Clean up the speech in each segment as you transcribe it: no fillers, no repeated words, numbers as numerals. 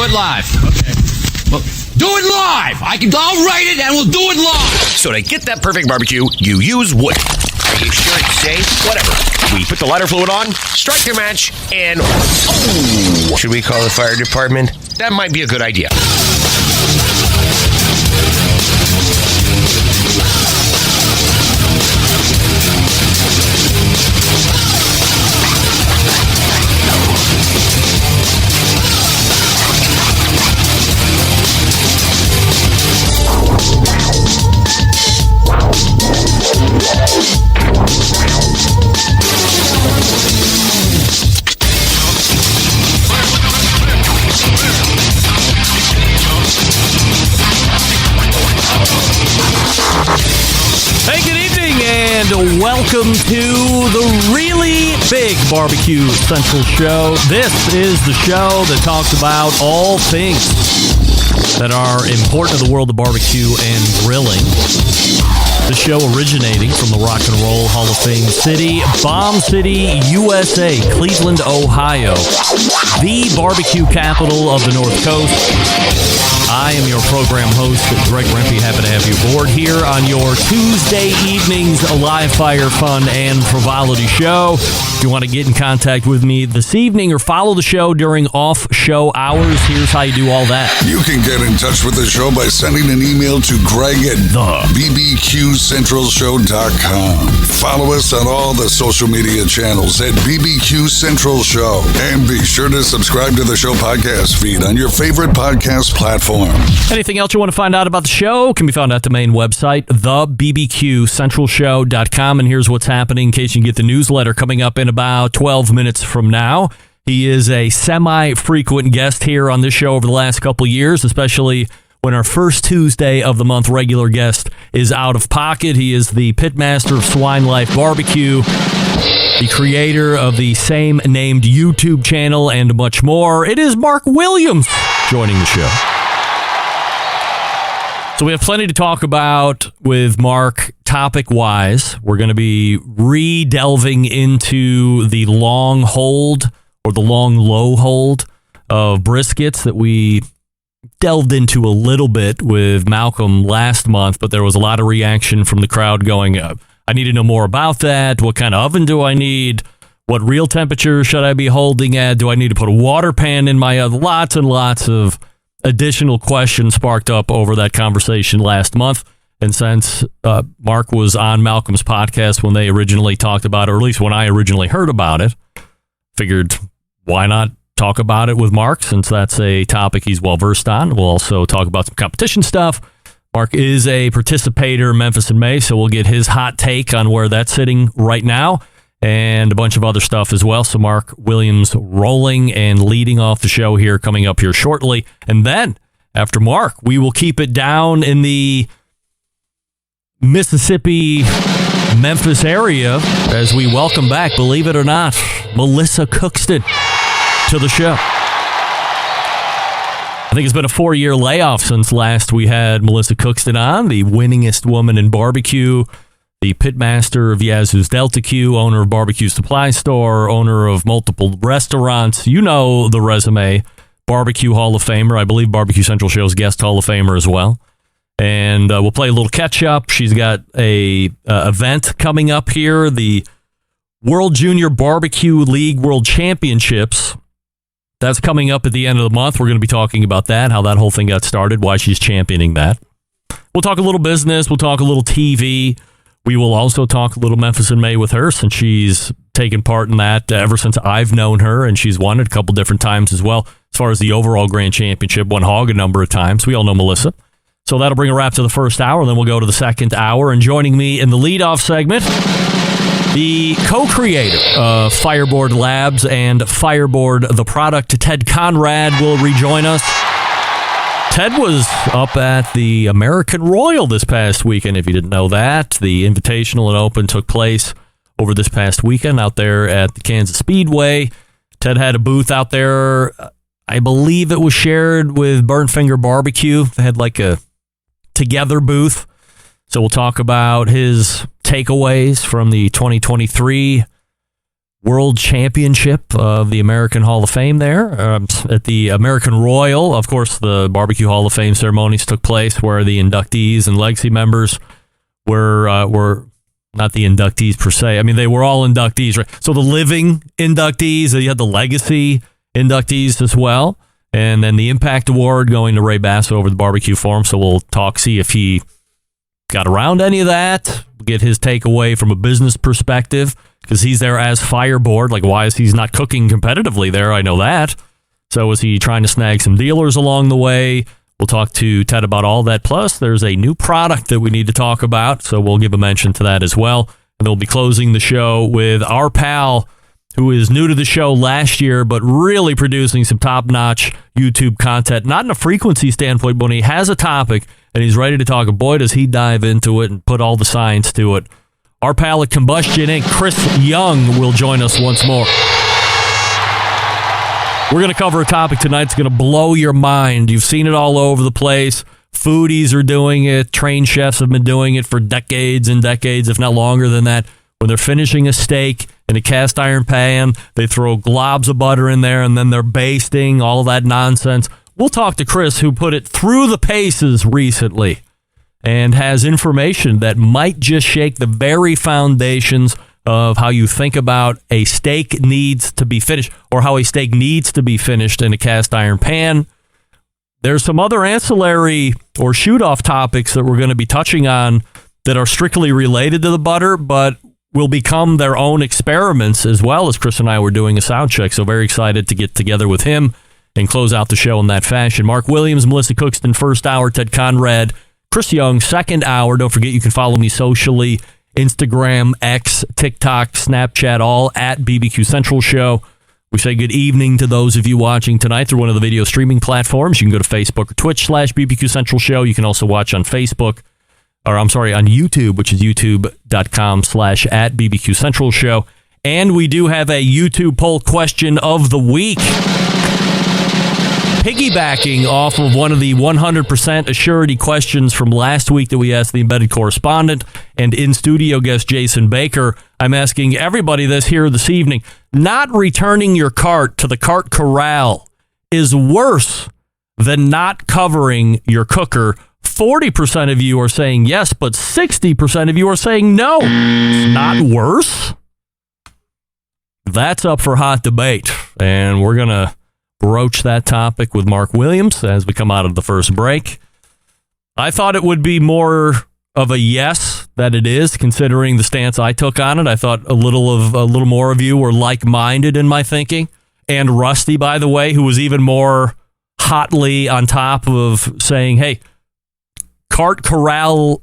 do it live. Okay. Well, do it live. I'll write it and we'll do it live. So to get that perfect barbecue, you use wood. Are you sure it's safe? Whatever. We put the lighter fluid on, strike your match, and oh! Should we call the fire department? That might be a good idea. Hey, good evening, and welcome to the really big Barbecue Central show. This is the show that talks about all things that are important to the world of barbecue and grilling. The show originating from the Rock and Roll Hall of Fame city, Bomb City, USA, Cleveland, Ohio, the barbecue capital of the North Coast. I am your program host, Greg Rempe. Happy to have you aboard here on your Tuesday evening's live fire fun and frivolity show. If you want to get in contact with me this evening or follow the show during off-show hours, here's how you do all that. You can get in touch with the show by sending an email to Greg at bbqcentralshow.com. Follow us on all the social media channels at BBQ Central Show. And be sure to subscribe to the show podcast feed on your favorite podcast platform. Anything else you want to find out about the show can be found at the main website, thebbqcentralshow.com. And here's what's happening in case you can get the newsletter coming up in about 12 minutes from now. He is a semi-frequent guest here on this show over the last couple of years, especially when our first Tuesday of the month regular guest is out of pocket. He is the pitmaster of Swine Life Barbecue, the creator of the same named YouTube channel, and much more. It is Mark Williams joining the show. So we have plenty to talk about with Mark topic-wise. We're going to be re-delving into the long hold or the long low hold of briskets that we delved into a little bit with Malcolm last month, but there was a lot of reaction from the crowd going, I need to know more about that. What kind of oven do I need? What real temperature should I be holding at? Do I need to put a water pan in my oven? Lots and lots of additional questions sparked up over that conversation last month. And since Mark was on Malcolm's podcast when they originally talked about it, or at least when I originally heard about it, figured why not talk about it with Mark, since that's a topic he's well versed on. We'll also talk about some competition stuff. Mark is a participator in Memphis in May, so we'll get his hot take on where that's sitting right now and a bunch of other stuff as well. So Mark Williams rolling and leading off the show here, coming up here shortly. And then after Mark, we will keep it down in the Mississippi, Memphis area as we welcome back, believe it or not, Melissa Cookston to the show. I think it's been a 4-year layoff since last we had Melissa Cookston on, the winningest woman in barbecue, the pitmaster of Yazoo's Delta Q, owner of Barbecue Supply Store, owner of multiple restaurants. You know the resume. Barbecue Hall of Famer. I believe Barbecue Central Show's guest Hall of Famer as well. And we'll play a little catch-up. She's got a event coming up here, the World Junior Barbecue League World Championships. That's coming up at the end of the month. We're going to be talking about that, how that whole thing got started, why she's championing that. We'll talk a little business. We'll talk a little TV. We will also talk a little Memphis in May with her, since she's taken part in that ever since I've known her, and she's won it a couple different times as well. As far as the overall grand championship, won hog a number of times. We all know Melissa. So that'll bring a wrap to the first hour, and then we'll go to the second hour. And joining me in the leadoff segment, the co-creator of Fireboard Labs and Fireboard the Product, Ted Conrad, will rejoin us. Ted was up at the American Royal this past weekend, if you didn't know that. The Invitational and Open took place over this past weekend out there at the Kansas Speedway. Ted had a booth out there. I believe it was shared with Burnt Finger Barbecue. They had like a together booth. So we'll talk about his takeaways from the 2023 World Championship of the American Hall of Fame there at the American Royal. Of course, the Barbecue Hall of Fame ceremonies took place where the inductees and legacy members were not the inductees per se. I mean, they were all inductees, right? So the living inductees, you had the legacy inductees as well. And then the Impact Award going to Ray Basso over the Barbecue Forum. So we'll see if he got around any of that, get his takeaway from a business perspective, because he's there as fireboard. Like, why is he not cooking competitively there? I know that. So is he trying to snag some dealers along the way? We'll talk to Ted about all that. Plus, there's a new product that we need to talk about, so we'll give a mention to that as well. And we'll be closing the show with our pal, who is new to the show last year, but really producing some top-notch YouTube content, not in a frequency standpoint, but when he has a topic and he's ready to talk, boy, does he dive into it and put all the science to it. Our pal at Combustion Inc., Chris Young, will join us once more. We're going to cover a topic tonight that's going to blow your mind. You've seen it all over the place. Foodies are doing it. Trained chefs have been doing it for decades and decades, if not longer than that. When they're finishing a steak in a cast iron pan, they throw globs of butter in there, and then they're basting, all that nonsense. We'll talk to Chris, who put it through the paces recently and has information that might just shake the very foundations of how you think about a steak needs to be finished, or how a steak needs to be finished in a cast iron pan. There's some other ancillary or shoot-off topics that we're going to be touching on that are strictly related to the butter, but will become their own experiments, as well as Chris and I were doing a sound check. So very excited to get together with him and close out the show in that fashion. Mark Williams, Melissa Cookston, first hour. Ted Conrad, Chris Young, second hour. Don't forget you can follow me socially, Instagram, X, TikTok, Snapchat, all at BBQ Central Show. We say good evening to those of you watching tonight through one of the video streaming platforms. You can go to Facebook or Twitch /BBQ Central Show. You can also watch on Facebook, or I'm sorry, on YouTube, which is youtube.com/@BBQ Central Show. And we do have a YouTube poll question of the week, piggybacking off of one of the 100% assurity questions from last week that we asked the embedded correspondent and in-studio guest Jason Baker. I'm asking everybody this here this evening. Not returning your cart to the cart corral is worse than not covering your cooker. 40% of you are saying yes, but 60% of you are saying no. It's not worse. That's up for hot debate, and we're going to broach that topic with Mark Williams as we come out of the first break. I thought it would be more of a yes than it is, considering the stance I took on it. I thought a little more of you were like-minded in my thinking. And Rusty, by the way, who was even more hotly on top of saying, hey, cart corral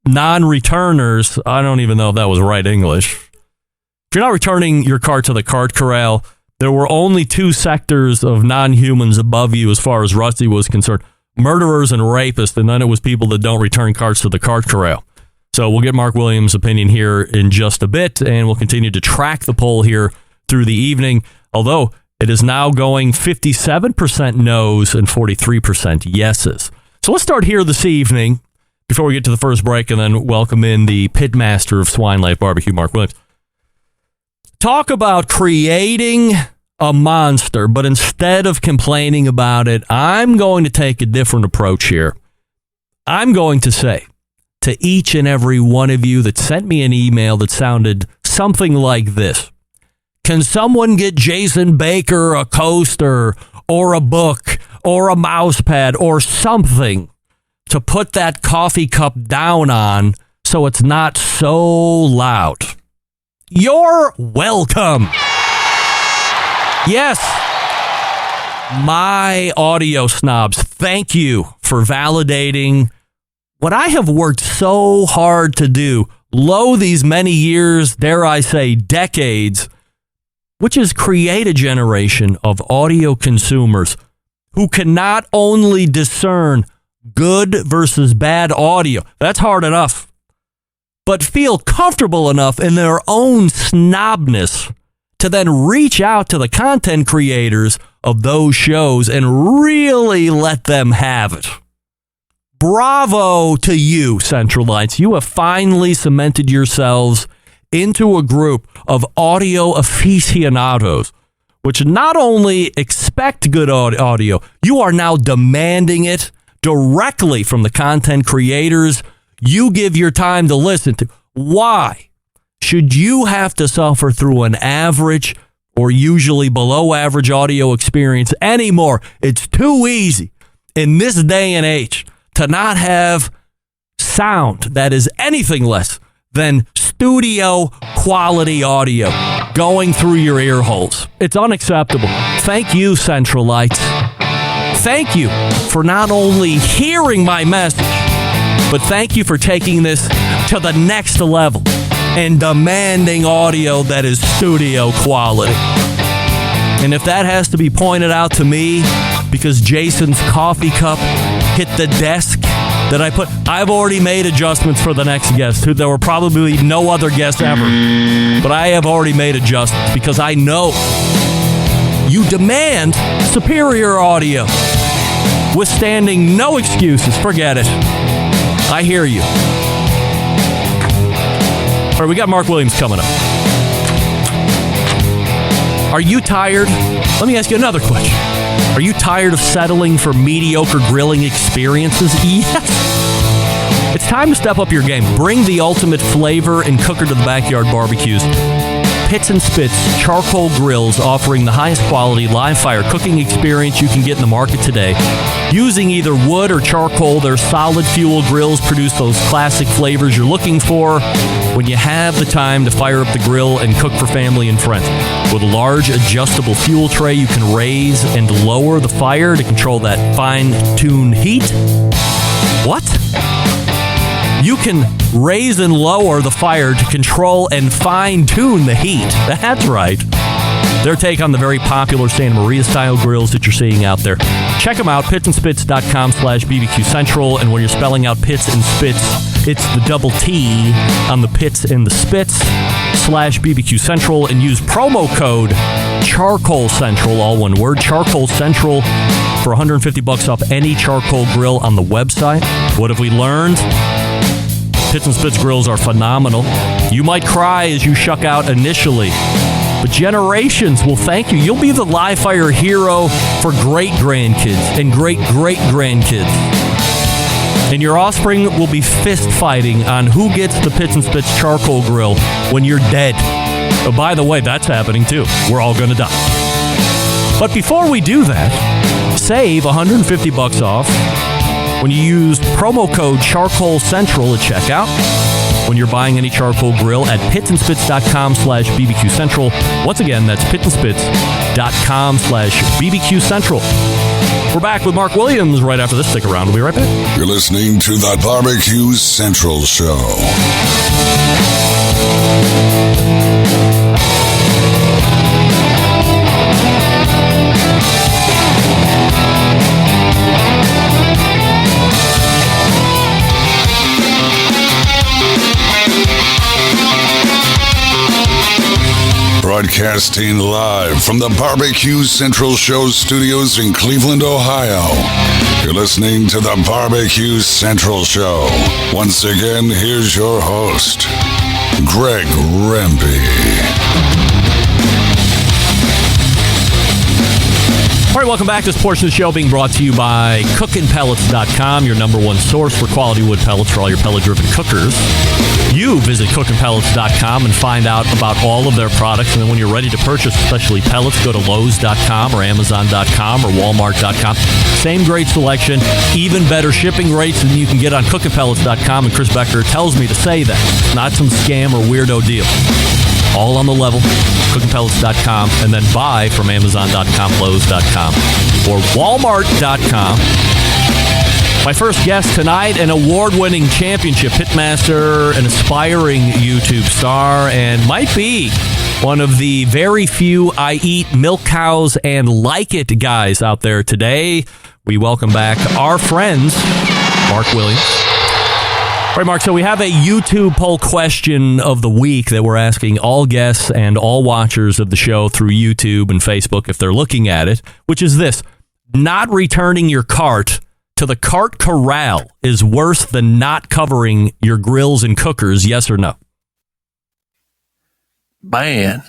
non-returners, I don't even know if that was right English. If you're not returning your cart to the cart corral, there were only two sectors of non-humans above you as far as Rusty was concerned, murderers and rapists, and then it was people that don't return carts to the cart corral. So we'll get Mark Williams' opinion here in just a bit, and we'll continue to track the poll here through the evening, although it is now going 57% no's and 43% yeses. So let's start here this evening before we get to the first break, and then welcome in the pitmaster of Swine Life Barbecue, Mark Williams. Talk about creating a monster, but instead of complaining about it, I'm going to take a different approach here. I'm going to say to each and every one of you that sent me an email that sounded something like this: can someone get Jason Baker a coaster or a book or a mouse pad or something to put that coffee cup down on so it's not so loud? You're welcome. Yes, my audio snobs, thank you for validating what I have worked so hard to do, these many years, dare I say decades, which is create a generation of audio consumers who can not only discern good versus bad audio, that's hard enough, but feel comfortable enough in their own snobness to then reach out to the content creators of those shows and really let them have it. Bravo to you, Centralites. You have finally cemented yourselves into a group of audio aficionados, which not only expect good audio, you are now demanding it directly from the content creators you give your time to listen to. Why should you have to suffer through an average or usually below average audio experience anymore? It's too easy in this day and age to not have sound that is anything less than studio quality audio going through your ear holes. It's unacceptable. Thank you, Centralites. Thank you for not only hearing my message, but thank you for taking this to the next level and demanding audio that is studio quality. And if that has to be pointed out to me because Jason's coffee cup hit the desk that I've already made adjustments for the next guest, who there were probably no other guests ever. But I have already made adjustments because I know you demand superior audio, withstanding no excuses. Forget it. I hear you. All right, we got Mark Williams coming up. Are you tired? Let me ask you another question. Are you tired of settling for mediocre grilling experiences? Yes. It's time to step up your game. Bring the ultimate flavor and cooker to the backyard barbecues. Pits and Spits charcoal grills, offering the highest quality live fire cooking experience you can get in the market today. Using either wood or charcoal, their solid fuel grills produce those classic flavors you're looking for when you have the time to fire up the grill and cook for family and friends. With a large adjustable fuel tray, you can raise and lower the fire to control that fine-tuned heat. What? You can raise and lower the fire to control and fine-tune the heat. That's right. Their take on the very popular Santa Maria-style grills that you're seeing out there. Check them out, pitsandspits.com/BBQ Central. And when you're spelling out Pits and Spits, it's the double T on the Pits and the Spits /BBQ Central, and use promo code Charcoal Central, all one word, Charcoal Central, for $150 off any charcoal grill on the website. What have we learned? Pits and Spits grills are phenomenal. You might cry as you shuck out initially, but generations will thank you. You'll be the live fire hero for great-grandkids and great-great-grandkids. And your offspring will be fist-fighting on who gets the Pits and Spits charcoal grill when you're dead. Oh, by the way, that's happening too. We're all going to die. But before we do that, save $150 off when you use promo code Charcoal Central at checkout when you're buying any charcoal grill at pitsandspits.com/BBQ Central. Once again, that's pitsandspits.com/BBQ Central. We're back with Mark Williams right after this. Stick around. We'll be right back. You're listening to the Barbecue Central Show. Broadcasting live from the Barbecue Central Show studios in Cleveland, Ohio. You're listening to the Barbecue Central Show. Once again, here's your host, Greg Rempe. All right, welcome back to this portion of the show being brought to you by cookinpellets.com, your number one source for quality wood pellets for all your pellet-driven cookers. You visit cookinpellets.com and find out about all of their products. And then when you're ready to purchase, especially pellets, go to Lowe's.com or Amazon.com or Walmart.com. Same great selection, even better shipping rates than you can get on cookinpellets.com. And Chris Becker tells me to say that. Not some scam or weirdo deal. All on the level, cookinpellets.com, and then buy from Amazon.com, Lowe's.com, or Walmart.com. My first guest tonight, an award-winning championship pitmaster, an aspiring YouTube star, and might be one of the very few I eat milk cows and like it guys out there today. We welcome back our friends, Mark Williams. All right, Mark, so we have a YouTube poll question of the week that we're asking all guests and all watchers of the show through YouTube and Facebook if they're looking at it, which is this: not returning your cart to the cart corral is worse than not covering your grills and cookers, yes or no? Man,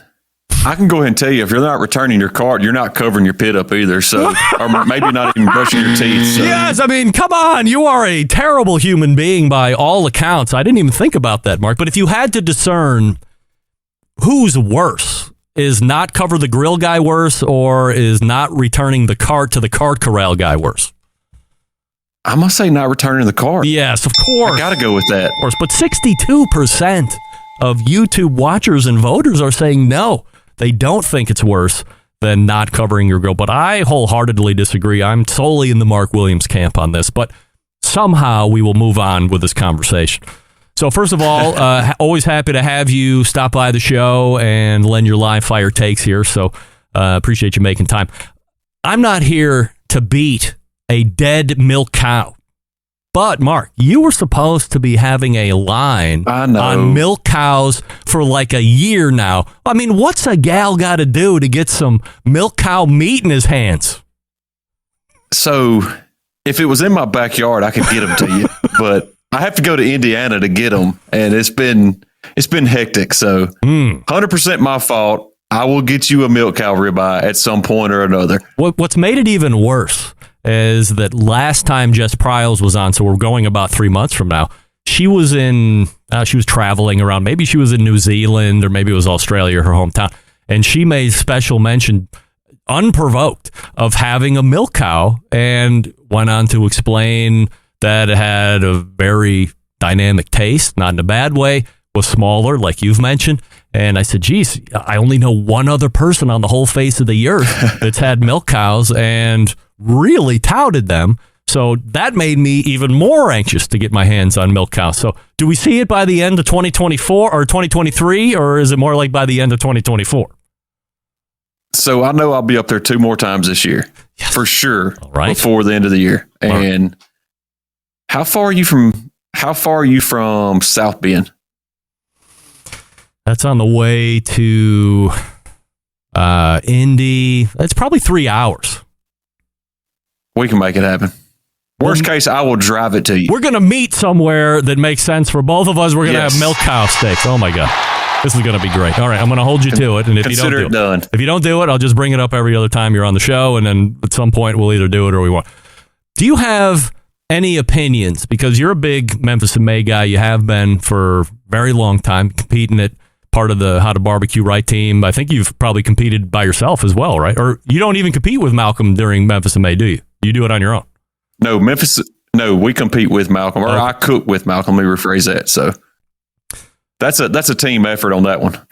I can go ahead and tell you, if you're not returning your card, you're not covering your pit up either. So, or maybe not even brushing your teeth. So. Yes, I mean, come on. You are a terrible human being by all accounts. I didn't even think about that, Mark. But if you had to discern who's worse, is not cover the grill guy worse, or is not returning the cart to the cart corral guy worse? I must say not returning the card. Yes, of course. I got to go with that. Of course, but 62% of YouTube watchers and voters are saying no. They don't think it's worse than not covering your grill. But I wholeheartedly disagree. I'm solely in the Mark Williams camp on this. But somehow we will move on with this conversation. So first of all, always happy to have you stop by the show and lend your live fire takes here. So appreciate you making time. I'm not here to beat a dead milk cow. But, Mark, you were supposed to be having a line on milk cows for like a year now. I mean, what's a gal got to do to get some milk cow meat in his hands? So, if it was in my backyard, I could get them to you. But I have to go to Indiana to get them, and it's been hectic. So, 100% my fault. I will get you a milk cow ribeye at some point or another. What's made it even worse is that last time Jess Pryles was on, so we're going about 3 months from now, she was traveling around. Maybe she was in New Zealand or maybe it was Australia, her hometown. And she made special mention, unprovoked, of having a milk cow and went on to explain that it had a very dynamic taste, not in a bad way, was smaller, like you've mentioned. And I said, geez, I only know one other person on the whole face of the earth that's had milk cows and really touted them. So that made me even more anxious to get my hands on milk cows. So do we see it by the end of 2024 or 2023, or is it more like by the end of 2024? So I know I'll be up there 2 more times this year, for sure, before the end of the year. And how far are you from South Bend? That's on the way to Indy. It's probably 3 hours. We can make it happen. Worst case, I will drive it to you. We're going to meet somewhere that makes sense for both of us. We're going to have milk cow steaks. Oh, my God. This is going to be great. All right, I'm going to hold you to it. And if you don't do it, I'll just bring it up every other time you're on the show. And then at some point, we'll either do it or we won't. Do you have any opinions? Because you're a big Memphis in May guy. You have been for a very long time, competing at part of the How to Barbecue Right team. I think you've probably competed by yourself as well, right? Or you don't even compete with Malcolm during Memphis in May, do you? You do it on your own. No, we compete with Malcolm, or I cook with Malcolm. Let me rephrase that. So that's a team effort on that one.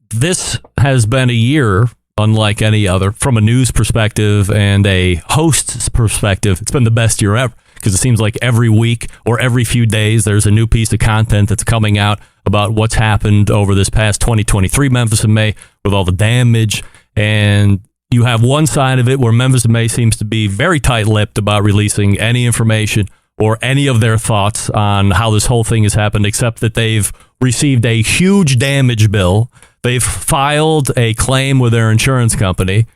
This has been a year unlike any other from a news perspective and a host's perspective. It's been the best year ever because it seems like every week or every few days there's a new piece of content that's coming out about what's happened over this past 2023 Memphis in May with all the damage. And you have one side of it where Memphis in May seems to be very tight-lipped about releasing any information or any of their thoughts on how this whole thing has happened, except that they've received a huge damage bill. They've filed a claim with their insurance company,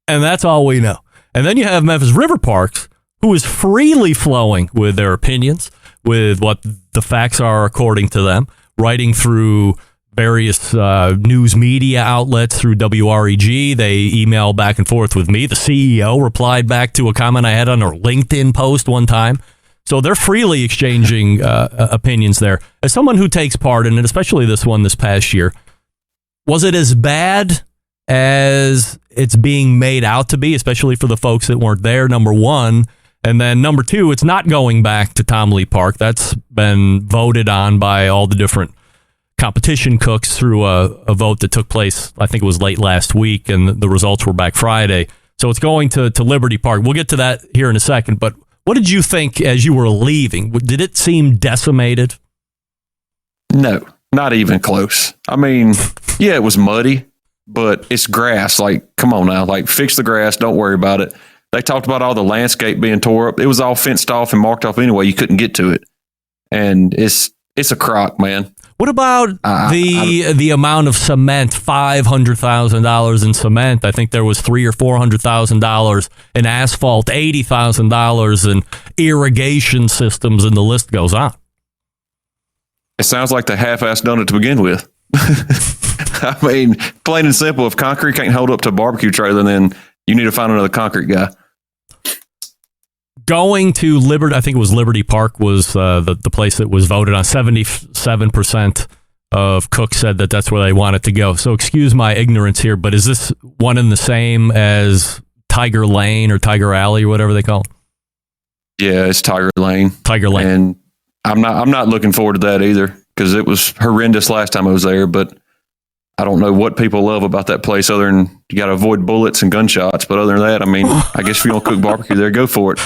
and that's all we know. And then you have Memphis River Parks, who is freely flowing with their opinions, with what the facts are according to them, writing through various news media outlets through WREG. They email back and forth with me. The CEO replied back to a comment I had on a LinkedIn post one time. So they're freely exchanging opinions there. As someone who takes part in it, especially this one this past year, was it as bad as it's being made out to be, especially for the folks that weren't there, number one? And then number two, it's not going back to Tom Lee Park. That's been voted on by all the different competition cooks through a vote that took place, I think it was late last week, and the results were back Friday. So it's going to Liberty Park. We'll get to that here in a second, but what did you think as you were leaving? Did it seem decimated? No, not even close. I mean, yeah, it was muddy, but it's grass. Like, come on now. Like, fix the grass. Don't worry about it. They talked about all the landscape being tore up. It was all fenced off and marked off anyway. You couldn't get to it. And it's a crock, man. What about the amount of cement? $500,000 in cement. I think there was $300,000 or $400,000 in asphalt, $80,000 in irrigation systems, and the list goes on. It sounds like they half-assed done it to begin with. I mean, plain and simple, if concrete can't hold up to a barbecue trailer, then you need to find another concrete guy. Going to Liberty, I think it was Liberty Park, was the place that was voted on. 77% of cooks said that that's where they wanted to go. So excuse my ignorance here, but is this one and the same as Tiger Lane or Tiger Alley or whatever they call it? Yeah, it's Tiger Lane. Tiger Lane. And I'm not looking forward to that either, because it was horrendous last time I was there, but I don't know what people love about that place other than you got to avoid bullets and gunshots. But other than that, I mean, I guess if you want to cook barbecue there, go for it.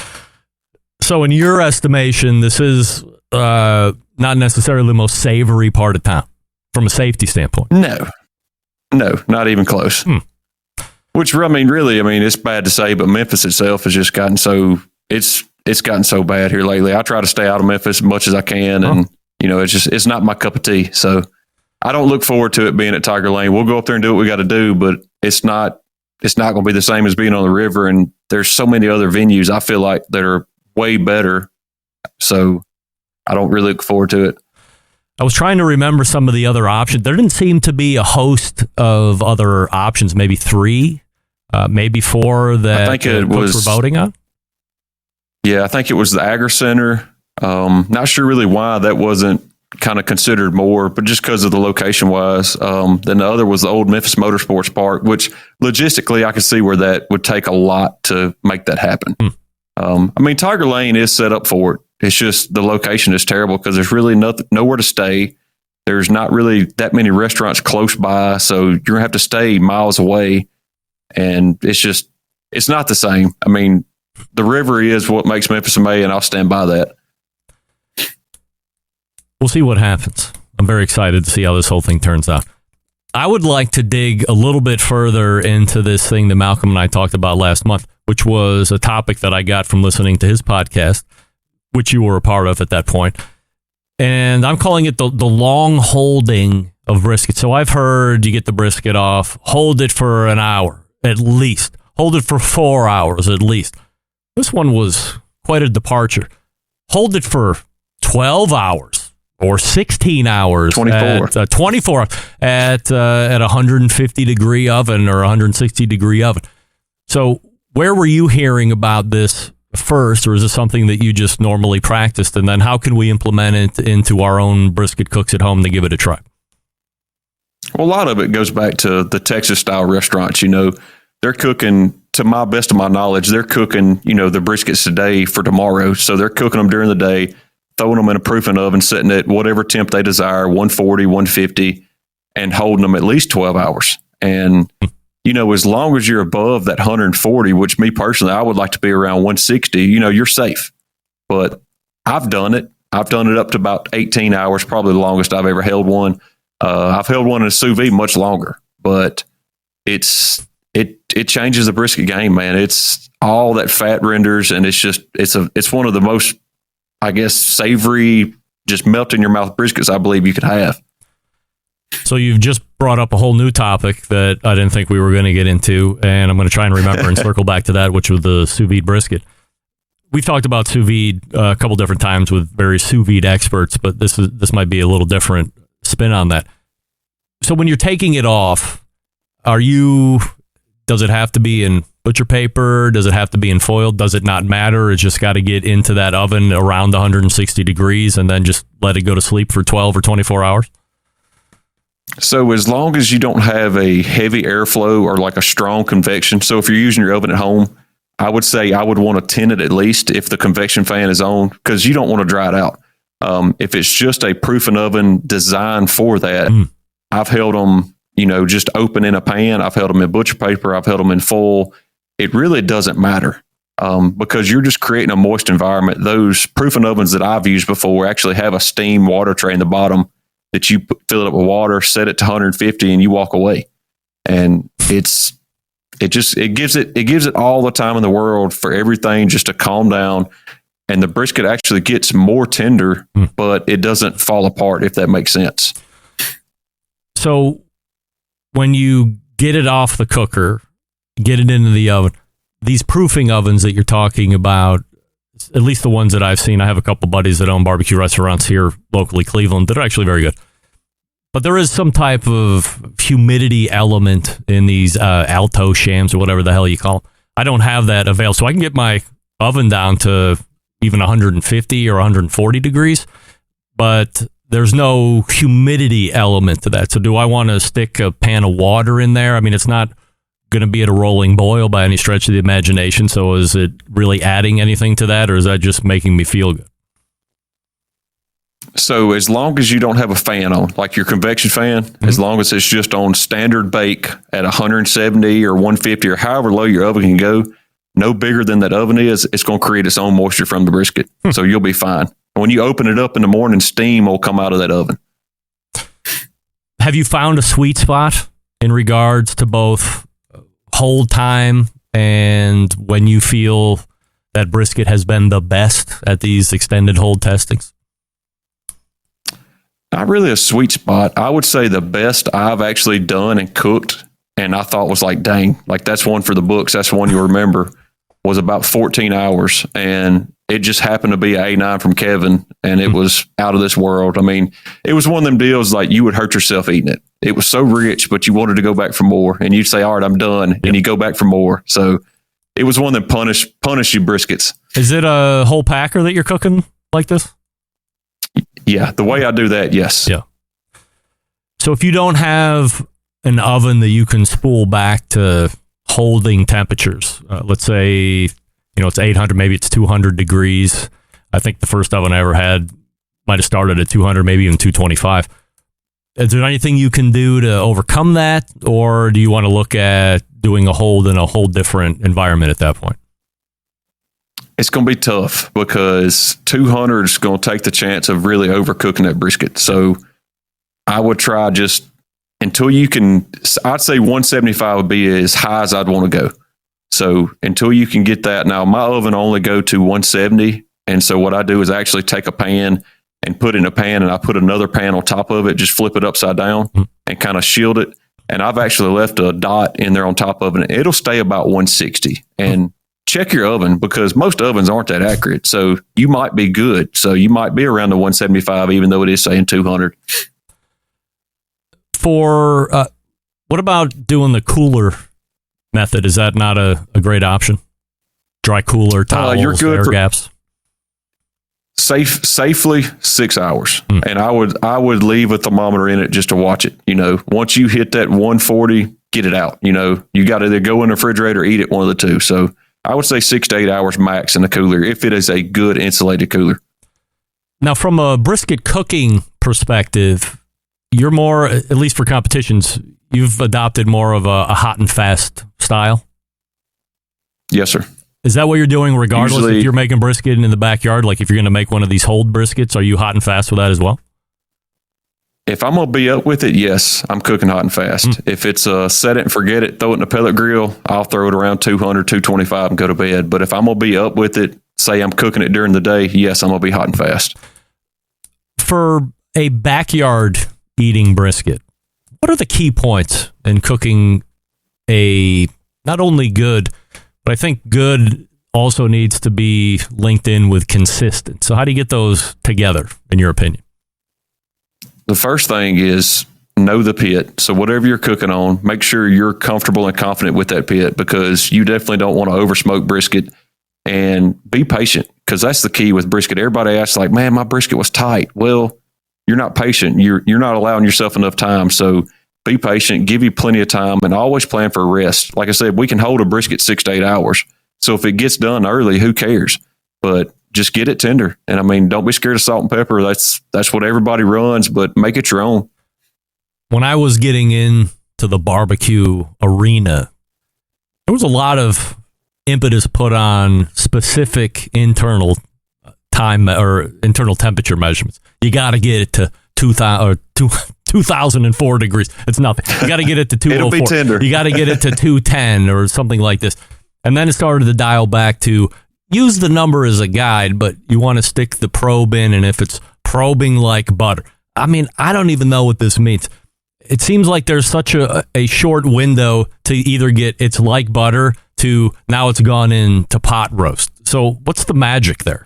So in your estimation, this is not necessarily the most savory part of town from a safety standpoint. No, not even close. Which, I mean, really, it's bad to say, but Memphis itself has just gotten it's gotten so bad here lately. I try to stay out of Memphis as much as I can, and it's not my cup of tea. So I don't look forward to it being at Tiger Lane. We'll go up there and do what we got to do, but it's not going to be the same as being on the river. And there's so many other venues I feel like that are way better. So I don't really look forward to it. I was trying to remember some of the other options. There didn't seem to be a host of other options, maybe 3, maybe 4 that I think it was, were voting on. Yeah, I think it was the Agri Center. Not sure really why that wasn't kind of considered more, but just because of the location wise. Then the other was the old Memphis Motorsports Park, which logistically I could see where that would take a lot to make that happen. Tiger Lane is set up for it. It's just the location is terrible because there's really nowhere to stay. There's not really that many restaurants close by, so you're going to have to stay miles away. And it's not the same. The river is what makes Memphis a May, and I'll stand by that. We'll see what happens. I'm very excited to see how this whole thing turns out. I would like to dig a little bit further into this thing that Malcolm and I talked about last month, which was a topic that I got from listening to his podcast, which you were a part of at that point. And I'm calling it the long holding of brisket. So I've heard you get the brisket off, hold it for an hour at least, hold it for 4 hours at least. This one was quite a departure. Hold it for 12 hours or 16 hours. 24. 24 at 150 degree oven or 160 degree oven. So where were you hearing about this first, or is this something that you just normally practiced? And then how can we implement it into our own brisket cooks at home to give it a try? Well, a lot of it goes back to the Texas style restaurants. They're cooking, to my best of my knowledge, they're cooking, the briskets today for tomorrow. So they're cooking them during the day, throwing them in a proofing oven, setting at whatever temp they desire, 140, 150, and holding them at least 12 hours. And, as long as you're above that 140, which me personally, I would like to be around 160, you're safe. But I've done it. I've done it up to about 18 hours, probably the longest I've ever held one. I've held one in a sous vide much longer, but it changes the brisket game, man. It's all that fat renders, and it's one of the most, I guess, savory, just melt in your mouth briskets I believe you could have. So you've just brought up a whole new topic that I didn't think we were going to get into, and I'm going to try and remember and circle back to that, which was the sous vide brisket. We've talked about sous vide a couple different times with various sous vide experts, but this might be a little different spin on that. So when you're taking it off, does it have to be in butcher paper? Does it have to be in foil? Does it not matter? It's just got to get into that oven around 160 degrees and then just let it go to sleep for 12 or 24 hours? So as long as you don't have a heavy airflow or like a strong convection, so if you're using your oven at home, I would say I would want to tin it at least if the convection fan is on, because you don't want to dry it out. If it's just a proofing oven designed for that, I've held them, just open in a pan. I've held them in butcher paper. I've held them in foil. It really doesn't matter because you're just creating a moist environment. Those proofing ovens that I've used before actually have a steam water tray in the bottom that you fill it up with water, set it to 150, and you walk away. And it gives it all the time in the world for everything just to calm down. And the brisket actually gets more tender, but it doesn't fall apart, if that makes sense. So when you get it off the cooker, get it into the oven, these proofing ovens that you're talking about, at least the ones that I've seen, I have a couple buddies that own barbecue restaurants here locally, Cleveland, that are actually very good. But there is some type of humidity element in these Alto shams or whatever the hell you call them. I don't have that available, so I can get my oven down to even 150 or 140 degrees, but there's no humidity element to that. So do I want to stick a pan of water in there? I mean, it's not going to be at a rolling boil by any stretch of the imagination, so is it really adding anything to that, or is that just making me feel good? So as long as you don't have a fan on, like your convection fan, as long as it's just on standard bake at 170 or 150 or however low your oven can go, no bigger than that oven is, it's going to create its own moisture from the brisket. So you'll be fine. When you open it up in the morning, steam will come out of that oven. Have you found a sweet spot in regards to both hold time and when you feel that brisket has been the best at these extended hold testings? Not really a sweet spot. I would say the best I've actually done and cooked, and I thought was like, dang, like that's one for the books. That's one you'll remember, was about 14 hours. And it just happened to be an A9 from Kevin, and it was out of this world. I mean, it was one of them deals like you would hurt yourself eating it. It was so rich, but you wanted to go back for more. And you'd say, all right, I'm done. And you go back for more. So it was one that punish you briskets. Is it a whole packer that you're cooking like this? Yeah, the way I do that, yes. Yeah. So if you don't have an oven that you can spool back to holding temperatures, let's say, it's 800, maybe it's 200 degrees. I think the first oven I ever had might have started at 200, maybe even 225. Is there anything you can do to overcome that, or do you want to look at doing a hold in a whole different environment at that point? It's going to be tough because 200 is going to take the chance of really overcooking that brisket. So I would try just until you can, I'd say 175 would be as high as I'd want to go. So until you can get that. Now, my oven only go to 170. And so what I do is actually take a pan and put it in a pan, and I put another pan on top of it, just flip it upside down and kind of shield it. And I've actually left a dot in there on top of it. It'll stay about 160. And check your oven, because most ovens aren't that accurate. So you might be good. So you might be around the 175, even though it is saying 200. For what about doing the cooler method? Is that not a great option? Dry cooler, towels, you're good air for gaps. Safely 6 hours. And I would leave a thermometer in it just to watch it. Once you hit that 140, get it out. You got to either go in the refrigerator or eat it, one of the two. So I would say 6 to 8 hours max in the cooler if it is a good insulated cooler. Now, from a brisket cooking perspective, you're more, at least for competitions, you've adopted more of a hot and fast style? Yes, sir. Is that what you're doing regardless Usually, if you're making brisket in the backyard? Like if you're going to make one of these hold briskets, are you hot and fast with that as well? If I'm going to be up with it, yes, I'm cooking hot and fast. If it's a set it and forget it, throw it in a pellet grill, I'll throw it around 200, 225 and go to bed. But if I'm going to be up with it, say I'm cooking it during the day, yes, I'm going to be hot and fast. For a backyard eating brisket, what are the key points in cooking a not only good, but I think good also needs to be linked in with consistent. So how do you get those together, in your opinion? The first thing is know the pit. So whatever you're cooking on, make sure you're comfortable and confident with that pit, because you definitely don't want to over smoke brisket. And be patient, because that's the key with brisket. Everybody asks like, man, my brisket was tight. Well, you're not patient. You're not allowing yourself enough time. So be patient, give you plenty of time, and always plan for a rest. Like I said, we can hold a brisket 6 to 8 hours. So if it gets done early, who cares? But just get it tender. And I mean, don't be scared of salt and pepper. That's what everybody runs, but make it your own. When I was getting into the barbecue arena, there was a lot of impetus put on specific internal time or internal temperature measurements. You got to get it to 2004 degrees. It's nothing. You got to get it to 204. It'll be tender. You got to get it to 210 or something like this. And then it started to dial back to use the number as a guide, but you want to stick the probe in, and if it's probing like butter. I mean, I don't even know what this means. It seems like there's such a short window to either get it's like butter to now it's gone into pot roast. So what's the magic there?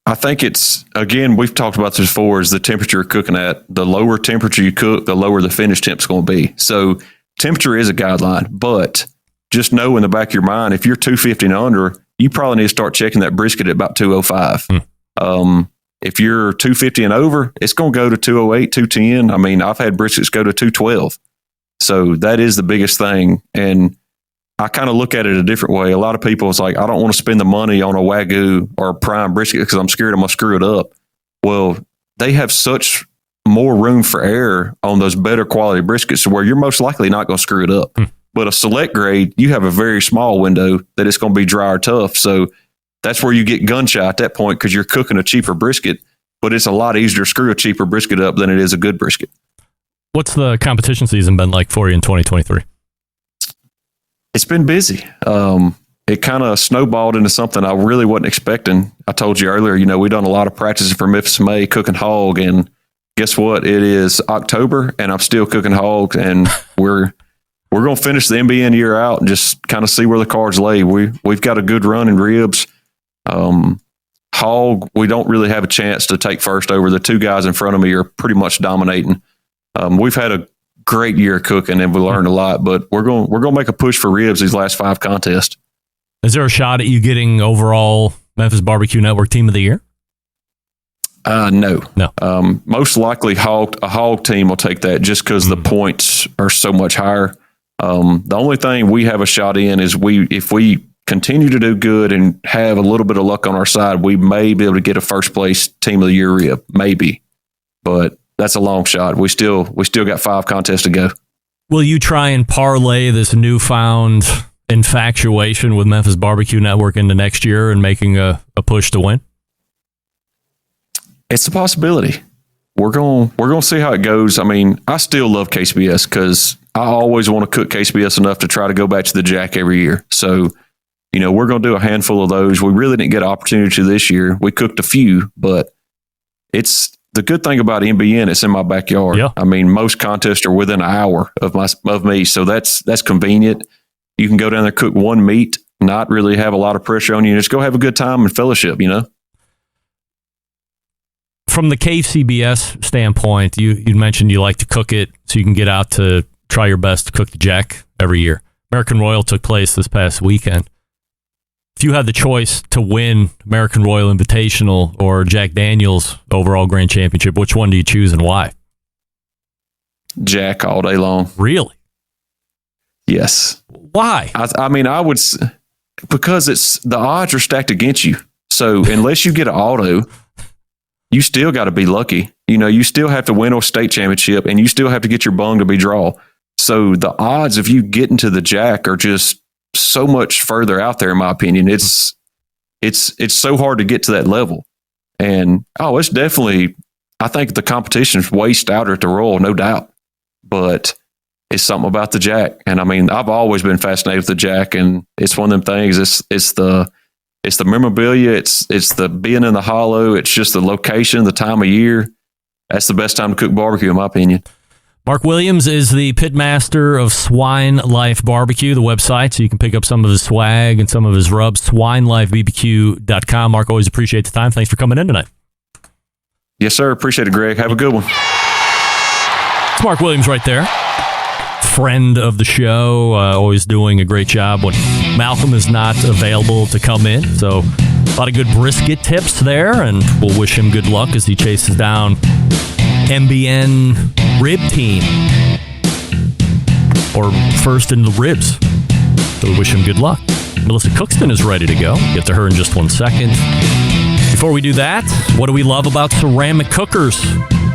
I think it's, again, we've talked about this before, is the temperature you're cooking at. The lower temperature you cook, the lower the finish temp's going to be. So temperature is a guideline, but just know in the back of your mind, if you're 250 and under, you probably need to start checking that brisket at about 205. If you're 250 and over, it's going to go to 208, 210. I mean, I've had briskets go to 212. So that is the biggest thing. And I kind of look at it a different way. A lot of people, it's like, I don't want to spend the money on a Wagyu or a prime brisket because I'm scared I'm going to screw it up. Well, they have such more room for error on those better quality briskets where you're most likely not going to screw it up. But a select grade, you have a very small window that it's going to be dry or tough. So that's where you get gun shy at that point because you're cooking a cheaper brisket, but it's a lot easier to screw a cheaper brisket up than it is a good brisket. What's the competition season been like for you in 2023? It's been busy. It kind of snowballed into something I really wasn't expecting. I told you earlier, we done a lot of practicing for Memphis May cooking hog, and guess what? It is October, and I'm still cooking hog, and we're going to finish the MBN year out and just kind of see where the cards lay. We've got a good run in ribs. Hog, we don't really have a chance to take first over. The two guys in front of me are pretty much dominating. We've had a great year cooking and we learned a lot, but we're going to make a push for ribs these last 5 contests. Is there a shot at you getting overall Memphis Barbecue Network Team of the Year? No. Most likely a hog team will take that just because the points are so much higher. The only thing we have a shot in is if we continue to do good and have a little bit of luck on our side, we may be able to get a first place Team of the Year rib, maybe, but that's a long shot. We still got 5 contests to go. Will you try and parlay this newfound infatuation with Memphis Barbecue Network into next year and making a push to win? It's a possibility. We're going to see how it goes. I mean, I still love KCBS because I always want to cook KCBS enough to try to go back to the Jack every year. So, we're going to do a handful of those. We really didn't get an opportunity to this year. We cooked a few, but it's the good thing about MBN. It's in my backyard. Yeah. I mean, most contests are within an hour of me, so that's convenient. You can go down there, cook one meat, not really have a lot of pressure on you, and just go have a good time and fellowship. From the KCBS standpoint, you mentioned you like to cook it so you can get out to try your best to cook the Jack every year. American Royal took place this past weekend. If you had the choice to win American Royal Invitational or Jack Daniel's overall Grand Championship, which one do you choose and why? Jack all day long. Really? Yes. Why? I mean, I would, because the odds are stacked against you. So unless you get an auto, you still got to be lucky. You still have to win a state championship and you still have to get your bung to be draw. So the odds of you getting to the Jack are just so much further out there, in my opinion. It's so hard to get to that level. And it's definitely, I think the competition's way stouter at the Royal, no doubt. But it's something about the Jack. And I mean, I've always been fascinated with the Jack, and it's one of them things. It's the memorabilia, it's the being in the hollow, it's just the location, the time of year. That's the best time to cook barbecue, in my opinion. Mark Williams is the pitmaster of Swine Life Barbecue, the website, so you can pick up some of his swag and some of his rubs, swinelifebbq.com. Mark, always appreciate the time. Thanks for coming in tonight. Yes, sir. Appreciate it, Greg. Have a good one. It's Mark Williams right there. Friend of the show, always doing a great job when Malcolm is not available to come in. So a lot of good brisket tips there, and we'll wish him good luck as he chases down MBN Rib Team, or first in the ribs. So we wish him good luck. Melissa Cookston is ready to go. Get to her in just 1 second. Before we do that, what do we love about ceramic cookers?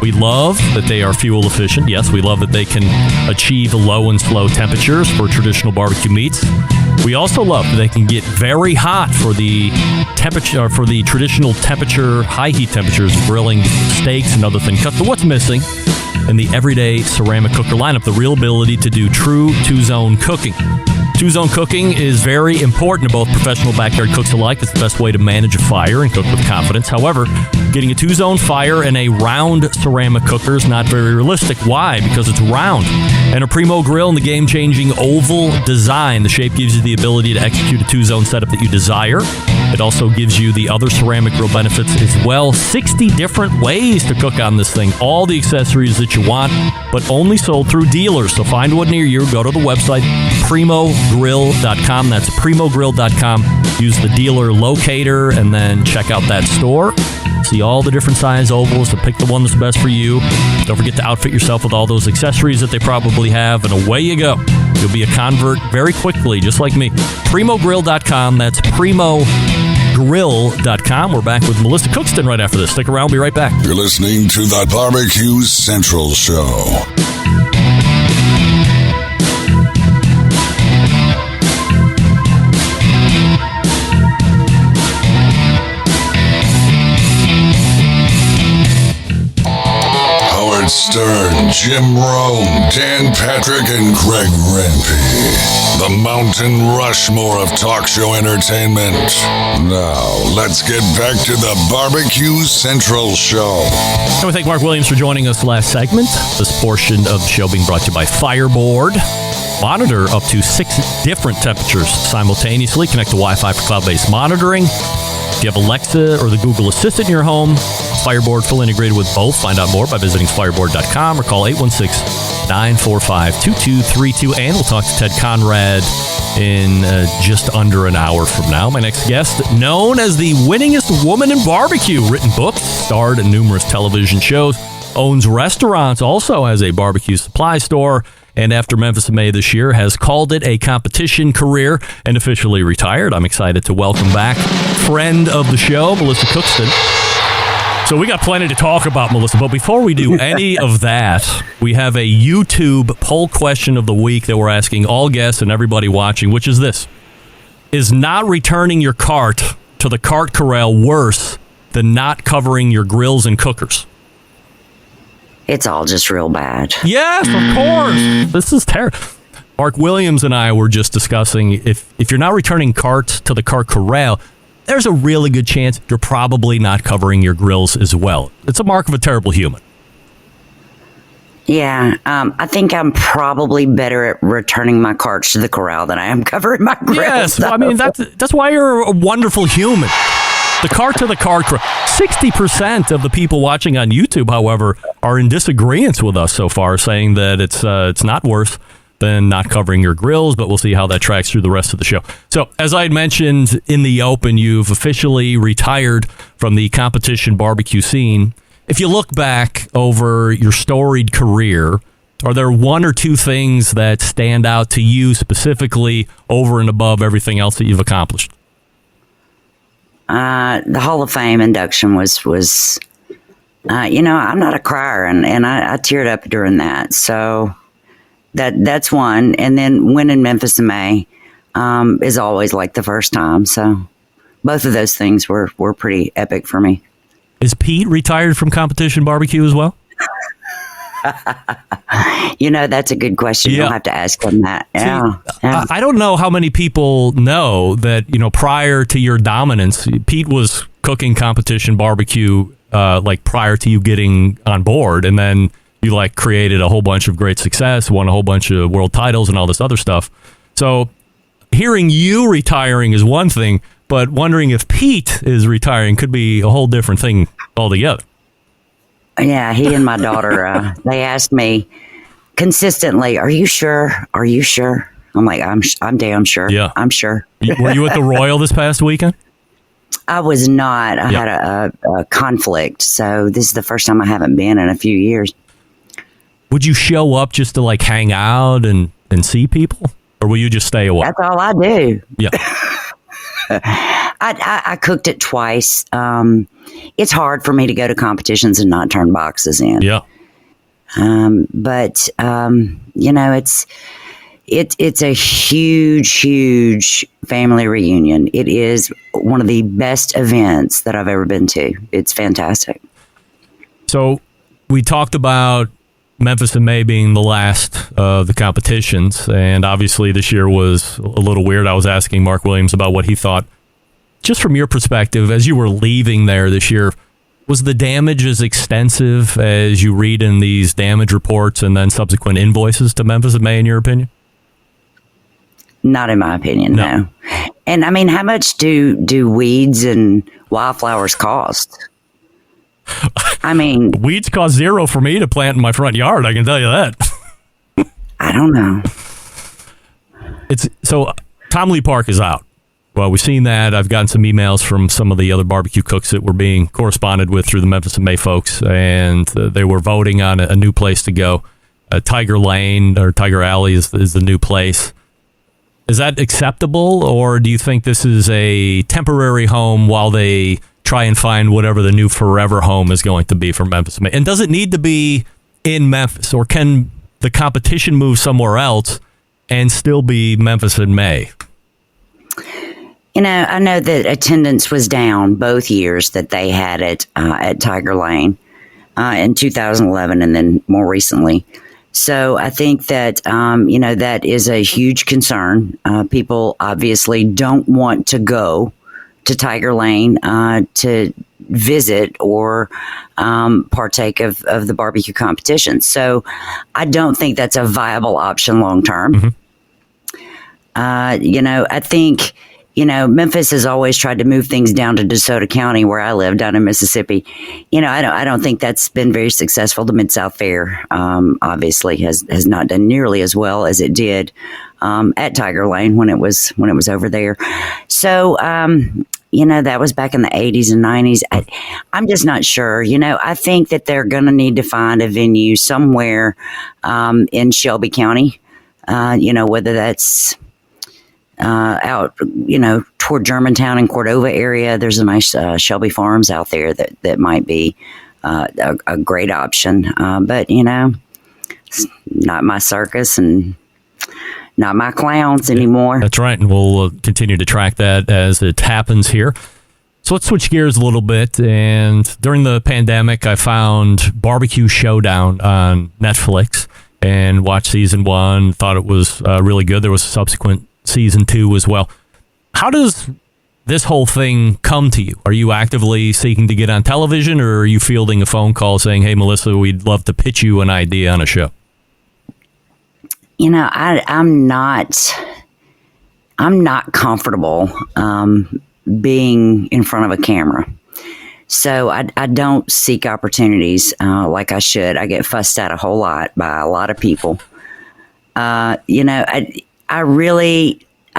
We love that they are fuel efficient. Yes, we love that they can achieve low and slow temperatures for traditional barbecue meats. We also love that they can get very hot for the temperature, for the traditional temperature, high heat temperatures, grilling steaks and other things. But what's missing in the everyday ceramic cooker lineup? The real ability to do true two-zone cooking. Two-zone cooking is very important to both professional backyard cooks alike. It's the best way to manage a fire and cook with confidence. However, getting a two-zone fire in a round ceramic cooker is not very realistic. Why? Because it's round. And a Primo grill in the game-changing oval design, the shape gives you the ability to execute a two-zone setup that you desire. It also gives you the other ceramic grill benefits as well. 60 different ways to cook on this thing. All the accessories that you want, but only sold through dealers. So find one near you. Go to the website, primogrill.com. That's primogrill.com. Use the dealer locator and then check out that store. See all the different size ovals to pick the one that's best for you. Don't forget to outfit yourself with all those accessories that they probably have, and away you go. You'll be a convert very quickly, just like me. primogrill.com. That's primogrill.com. We're back with Melissa Cookston right after this. Stick around. We'll be right back. You're listening to the Barbecue Central Show. Stern, Jim Rome, Dan Patrick, and Greg Rempe. The Mountain Rushmore of talk show entertainment. Now, let's get back to the Barbecue Central Show. I want to thank Mark Williams for joining us last segment. This portion of the show being brought to you by Fireboard. Monitor up to 6 different temperatures simultaneously. Connect to Wi-Fi for cloud-based monitoring. If you have Alexa or the Google Assistant in your home, Fireboard fully integrated with both. Find out more by visiting fireboard.com or call 816-945-2232. And we'll talk to Ted Conrad in just under an hour from now. My next guest, known as the winningest woman in barbecue, written books, starred in numerous television shows, owns restaurants, also has a barbecue supply store, and after Memphis in May this year, has called it a competition career and officially retired. I'm excited to welcome back friend of the show, Melissa Cookston. So we got plenty to talk about, Melissa, but before we do any of that, we have a YouTube poll question of the week that we're asking all guests and everybody watching, which is this. Is not returning your cart to the cart corral worse than not covering your grills and cookers? It's all just real bad. Yes, of course. This is terrible. Mark Williams and I were just discussing if you're not returning carts to the cart corral, there's a really good chance you're probably not covering your grills as well. It's a mark of a terrible human. Yeah, I think I'm probably better at returning my carts to the corral than I am covering my grills. Yes, I mean, that's why you're a wonderful human. The cart to the cart. 60% of the people watching on YouTube, however, are in disagreement with us so far, saying that it's not worse than not covering your grills, but we'll see how that tracks through the rest of the show. So, as I had mentioned in the open, you've officially retired from the competition barbecue scene. If you look back over your storied career, are there one or two things that stand out to you specifically over and above everything else that you've accomplished? The Hall of Fame induction was I'm not a crier, and I teared up during that. So that's one. And then winning Memphis in May is always like the first time. So both of those things were pretty epic for me. Is Pete retired from competition barbecue as well? That's a good question. Yeah. You'll have to ask him that. Yeah. I don't know how many people know that, prior to your dominance, Pete was cooking competition barbecue prior to you getting on board. And then you created a whole bunch of great success, won a whole bunch of world titles and all this other stuff. So hearing you retiring is one thing, but wondering if Pete is retiring could be a whole different thing altogether. Yeah, he and my daughter, they asked me consistently, "Are you sure? Are you sure?" I'm like, I'm damn sure. Yeah, I'm sure. Were you at the Royal this past weekend? I was not. I had a conflict, so this is the first time I haven't been in a few years. Would you show up just to hang out and see people, or will you just stay away? That's all I do. Yeah. I cooked it twice. It's hard for me to go to competitions and not turn boxes in. Yeah. But it's a huge family reunion. It is one of the best events that I've ever been to. It's fantastic. So we talked about Memphis in May being the last of the competitions, and obviously this year was a little weird. I was asking Mark Williams about what he thought. Just from your perspective, as you were leaving there this year, was the damage as extensive as you read in these damage reports and then subsequent invoices to Memphis in May, in your opinion? Not in my opinion, no. And I mean, how much do weeds and wildflowers cost? I mean, Weeds cost zero for me to plant in my front yard. I can tell you that. I don't know. So Tom Lee Park is out. Well, we've seen that. I've gotten some emails from some of the other barbecue cooks that were being corresponded with through the Memphis in May folks, and they were voting on a new place to go. Tiger Lane or Tiger Alley is the new place. Is that acceptable, or do you think this is a temporary home while they try and find whatever the new forever home is going to be for Memphis in May? And does it need to be in Memphis, or can the competition move somewhere else and still be Memphis in May? You know, I know that attendance was down both years that they had it at Tiger Lane in 2011 and then more recently. So I think that, that is a huge concern. People obviously don't want to go to Tiger Lane to visit or partake of the barbecue competition. So I don't think that's a viable option long term. Mm-hmm. I think, Memphis has always tried to move things down to DeSoto County, where I live, down in Mississippi. I don't think that's been very successful. The Mid-South Fair, obviously has not done nearly as well as it did at Tiger Lane when it was over there. So, that was back in the 80s and 90s. I'm just not sure. I think that they're going to need to find a venue somewhere in Shelby County, whether that's out, toward Germantown and Cordova area. There's a nice Shelby Farms out there that might be a great option. But, it's not my circus and not my clowns anymore. That's right. And we'll continue to track that as it happens here. So let's switch gears a little bit. And during the pandemic, I found Barbecue Showdown on Netflix and watched season 1. Thought it was really good. There was a subsequent season 2 as well. How does this whole thing come to you? Are you actively seeking to get on television, or are you fielding a phone call saying, "Hey, Melissa, we'd love to pitch you an idea on a show"? I'm not comfortable being in front of a camera. So I don't seek opportunities like I should. I get fussed at a whole lot by a lot of people.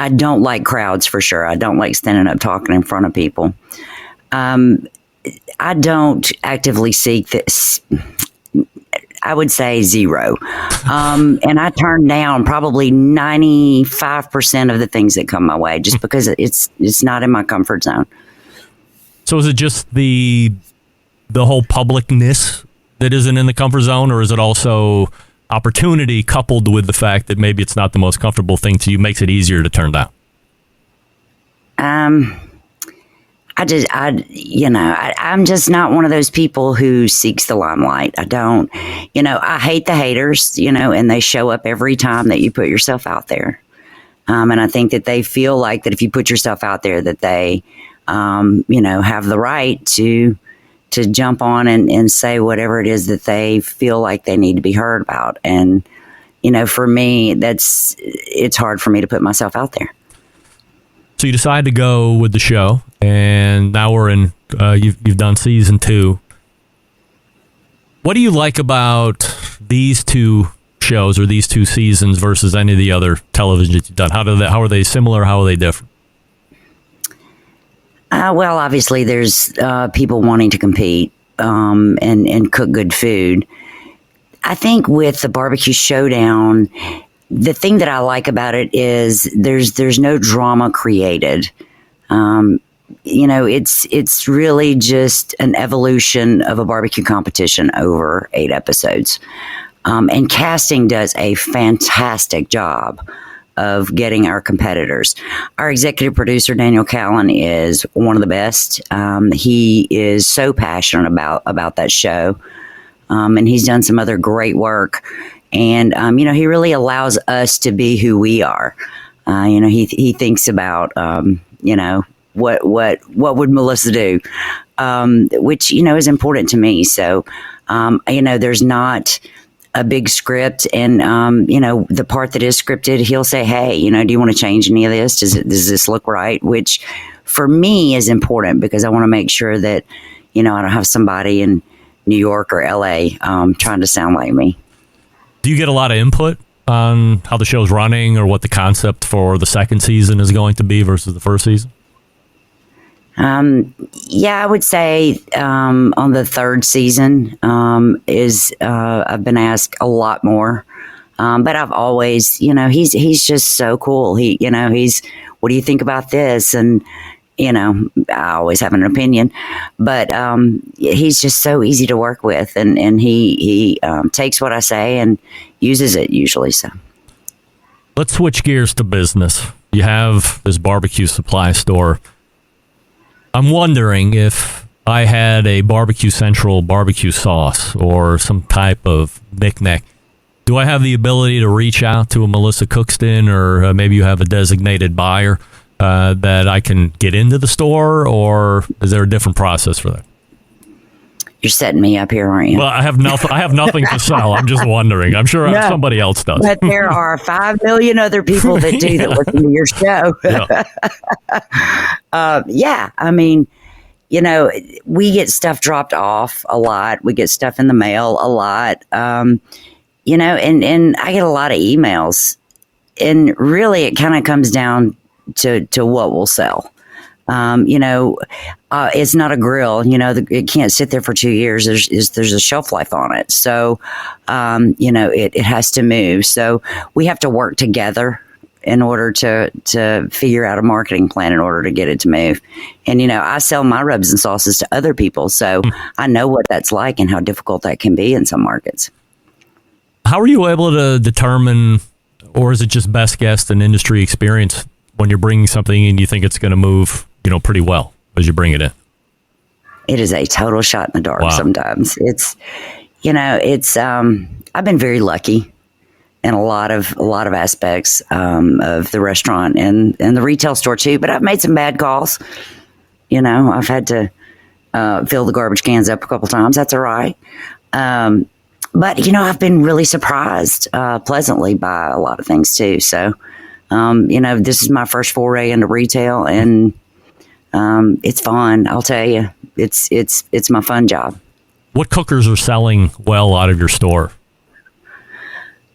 I don't like crowds, for sure. I don't like standing up talking in front of people. I don't actively seek this. I would say zero. And I turn down probably 95% of the things that come my way just because it's not in my comfort zone. So is it just the whole publicness that isn't in the comfort zone, or is it also opportunity coupled with the fact that maybe it's not the most comfortable thing to you, makes it easier to turn down? I'm just not one of those people who seeks the limelight. I don't, I hate the haters, and they show up every time that you put yourself out there. And I think that they feel like that if you put yourself out there, that they, have the right to jump on and say whatever it is that they feel like they need to be heard about. And, for me, it's hard for me to put myself out there. So you decide to go with the show, and now we're in, you've done season 2. What do you like about these two shows or these 2 seasons versus any of the other television that you've done? How are they similar? How are they different? Well, obviously, there's people wanting to compete and cook good food. I think with the Barbecue Showdown, the thing that I like about it is there's no drama created. It's really just an evolution of a barbecue competition over 8 episodes. And casting does a fantastic job of getting our competitors. Our executive producer, Daniel Callan, is one of the best. He is so passionate about that show. And he's done some other great work. And, he really allows us to be who we are. He thinks about, what would Melissa do? Which, is important to me. So, there's not a big script, and the part that is scripted, he'll say, "Hey, do you want to change any of this? Does this look right?" Which for me is important because I want to make sure that I don't have somebody in New York or LA trying to sound like me. Do you get a lot of input on how the show's running or what the concept for the second season is going to be versus the first season? Yeah, I would say on the third season I've been asked a lot more, but I've always, he's just so cool. He's what do you think about this? And I always have an opinion, but he's just so easy to work with, and he takes what I say and uses it usually. So let's switch gears to business. You have this barbecue supply store. I'm wondering if I had a Barbecue Central barbecue sauce or some type of knick-knack, do I have the ability to reach out to a Melissa Cookston, or maybe you have a designated buyer that I can get into the store, or is there a different process for that? You're setting me up here, aren't you? Well, I have nothing to sell. I'm just wondering. I'm sure somebody else does. But there are 5 million other people that do that listen to your show. Yeah. I mean, we get stuff dropped off a lot. We get stuff in the mail a lot. And I get a lot of emails. And really, it kind of comes down to what will sell. It's not a grill, it can't sit there for 2 years. There's a shelf life on it. So, it has to move. So we have to work together in order to figure out a marketing plan in order to get it to move. And, I sell my rubs and sauces to other people. So I know what that's like and how difficult that can be in some markets. How are you able to determine, or is it just best guess and industry experience when you're bringing something and you think it's going to move, pretty well as you bring it in? It is a total shot in the dark. Wow. Sometimes it's I've been very lucky in a lot of aspects of the restaurant and the retail store too, but I've made some bad calls. I've had to fill the garbage cans up a couple times. That's all right. But I've been really surprised pleasantly by a lot of things too. So this is my first foray into retail, and it's fun. I'll tell you, it's my fun job. What cookers are selling well out of your store?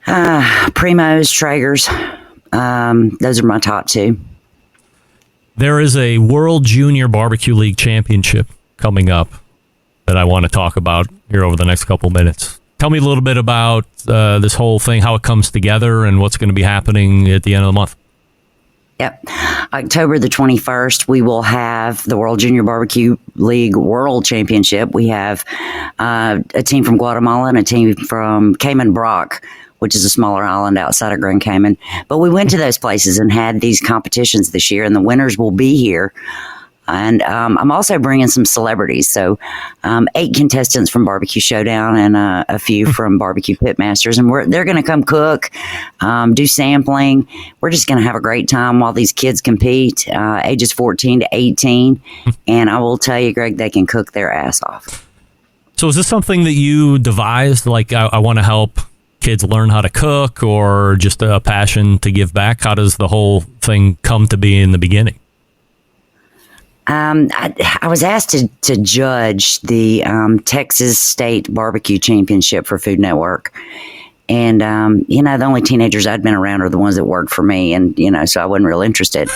Primos, Traegers. Those are my top two. There is a World Junior Barbecue League Championship coming up that I want to talk about here over the next couple minutes. Tell me a little bit about this whole thing, how it comes together, and what's going to be happening at the end of the month. Yep. October the 21st, we will have the World Junior Barbecue League World Championship. We have a team from Guatemala and a team from Cayman Brac, which is a smaller island outside of Grand Cayman. But we went to those places and had these competitions this year, and the winners will be here. And I'm also bringing some celebrities. So 8 contestants from Barbecue Showdown and a few from Barbecue Pitmasters. And they're going to come cook, do sampling. We're just going to have a great time while these kids compete, ages 14 to 18. And I will tell you, Greg, they can cook their ass off. So is this something that you devised? Like, I want to help kids learn how to cook, or just a passion to give back? How does the whole thing come to be in the beginning? I was asked to judge the Texas State Barbecue Championship for Food Network. And, the only teenagers I'd been around are the ones that worked for me. And, so I wasn't real interested.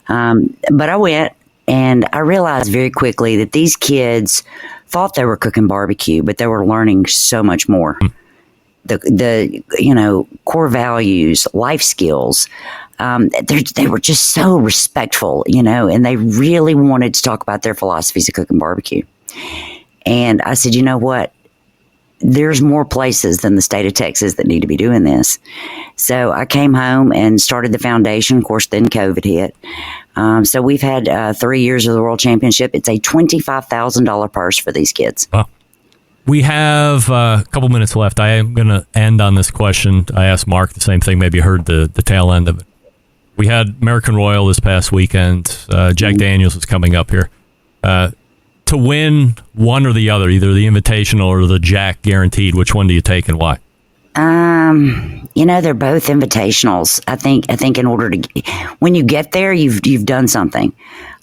But I went, and I realized very quickly that these kids thought they were cooking barbecue, but they were learning so much more. The core values, life skills. They were just so respectful, and they really wanted to talk about their philosophies of cooking barbecue. And I said, you know what? There's more places than the state of Texas that need to be doing this. So I came home and started the foundation. Of course, then COVID hit. So we've had 3 years of the World Championship. It's a $25,000 purse for these kids. Wow. We have a couple minutes left. I am going to end on this question. I asked Mark the same thing. Maybe you heard the tail end of it. We had American Royal this past weekend. Jack Daniels is coming up here. To win one or the other, either the Invitational or the Jack Guaranteed, which one do you take and why? They're both invitationals. I think in order to, when you get there, you've done something.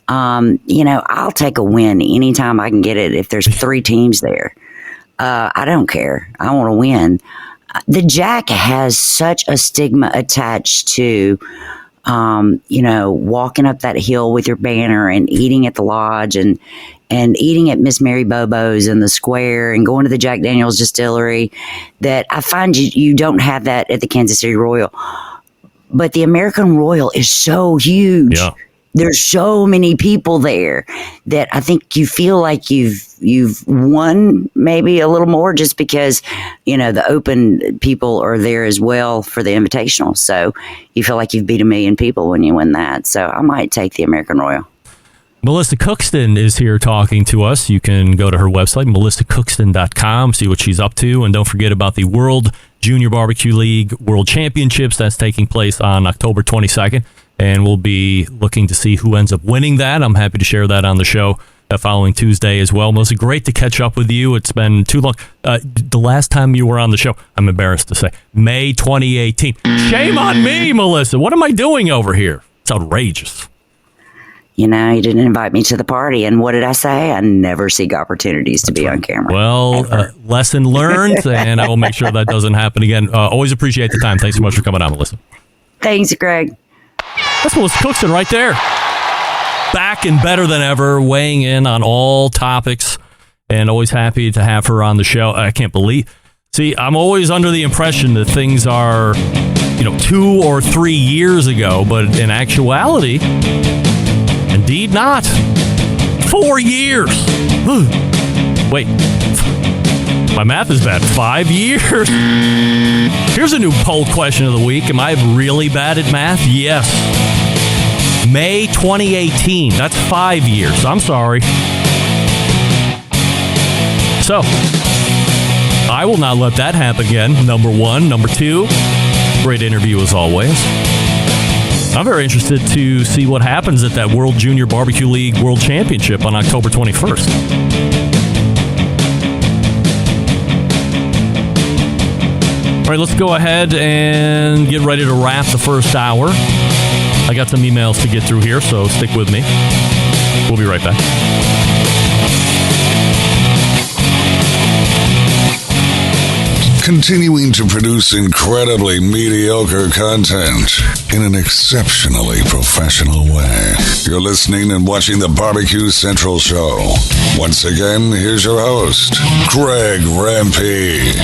I'll take a win anytime I can get it. If there's 3 teams there, I don't care. I want to win. The Jack has such a stigma attached to, walking up that hill with your banner and eating at the lodge and eating at Miss Mary Bobo's in the square and going to the Jack Daniel's distillery, that I find you don't have that at the Kansas City Royal. But the American Royal is so huge. Yeah. There's so many people there that I think you feel like you've won maybe a little more, just because, the open people are there as well for the invitational. So you feel like you've beat 1 million people when you win that. So I might take the American Royal. Melissa Cookston is here talking to us. You can go to her website, melissacookston.com, see what she's up to. And don't forget about the World Junior Barbecue League World Championships. That's taking place on October 22nd. And we'll be looking to see who ends up winning that. I'm happy to share that on the show the following Tuesday as well. Melissa, great to catch up with you. It's been too long. The last time you were on the show, I'm embarrassed to say, May 2018. Shame on me, Melissa. What am I doing over here? It's outrageous. You didn't invite me to the party. And what did I say? I never seek opportunities to be on camera. Well, lesson learned, and I will make sure that doesn't happen again. Always appreciate the time. Thanks so much for coming on, Melissa. Thanks, Greg. That's Melissa Cookston right there. Back and better than ever, weighing in on all topics, and always happy to have her on the show. I can't believe. See, I'm always under the impression that things are, 2 or 3 years ago, but in actuality, indeed not. 4 years. Wait, my math is bad. 5 years. Here's a new poll question of the week. Am I really bad at math? Yes. May 2018. That's 5 years. I'm sorry. So, I will not let that happen again. Number 1. Number 2, great interview as always. I'm very interested to see what happens at that World Junior Barbecue League World Championship on October 21st. All right, let's go ahead and get ready to wrap the first hour. I got some emails to get through here, so stick with me. We'll be right back. Continuing to produce incredibly mediocre content in an exceptionally professional way. You're listening and watching the Barbecue Central Show. Once again, here's your host, Greg Rempe.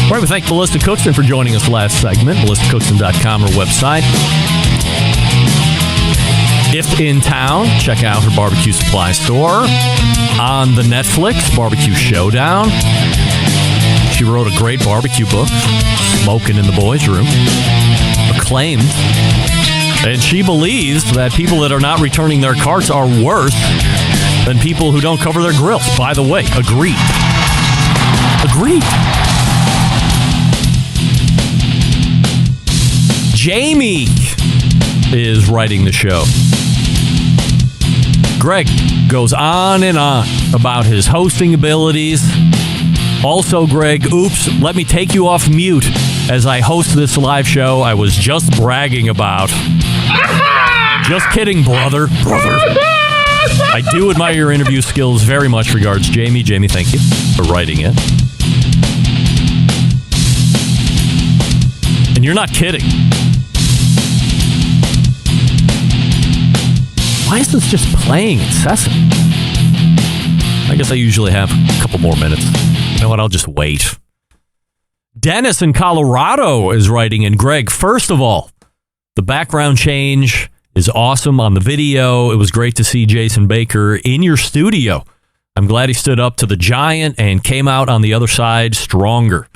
All right, we thank Melissa Cookston for joining us last segment. MelissaCookston.com, her website. If in town, check out her barbecue supply store. On the Netflix, Barbecue Showdown. She wrote a great barbecue book, Smoking in the Boys' Room. Acclaimed. And she believes that people that are not returning their carts are worse than people who don't cover their grills. By the way, agreed. Agreed. Jamie is writing the show. Greg goes on and on about his hosting abilities. Also, Greg, oops, let me take you off mute as I host this live show I was just bragging about. Just kidding, brother. I do admire your interview skills very much. Regards, Jamie. Jamie, thank you for writing it. And you're not kidding. Why is this just playing incessant? I guess I usually have a couple more minutes. You know what? I'll just wait. Dennis in Colorado is writing in. Greg, first of all, the background change is awesome on the video. It was great to see Jason Baker in your studio. I'm glad he stood up to the giant and came out on the other side stronger.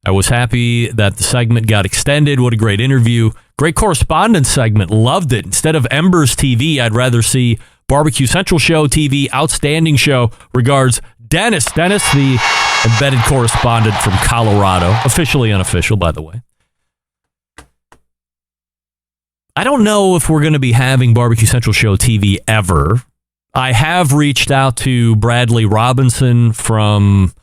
I was happy that the segment got extended. What a great interview. Great correspondence segment. Loved it. Instead of Embers TV, I'd rather see Barbecue Central Show TV. Outstanding show. Regards, Dennis. Dennis, the embedded correspondent from Colorado. Officially unofficial, by the way. I don't know if we're going to be having Barbecue Central Show TV ever. I have reached out to Bradley Robinson from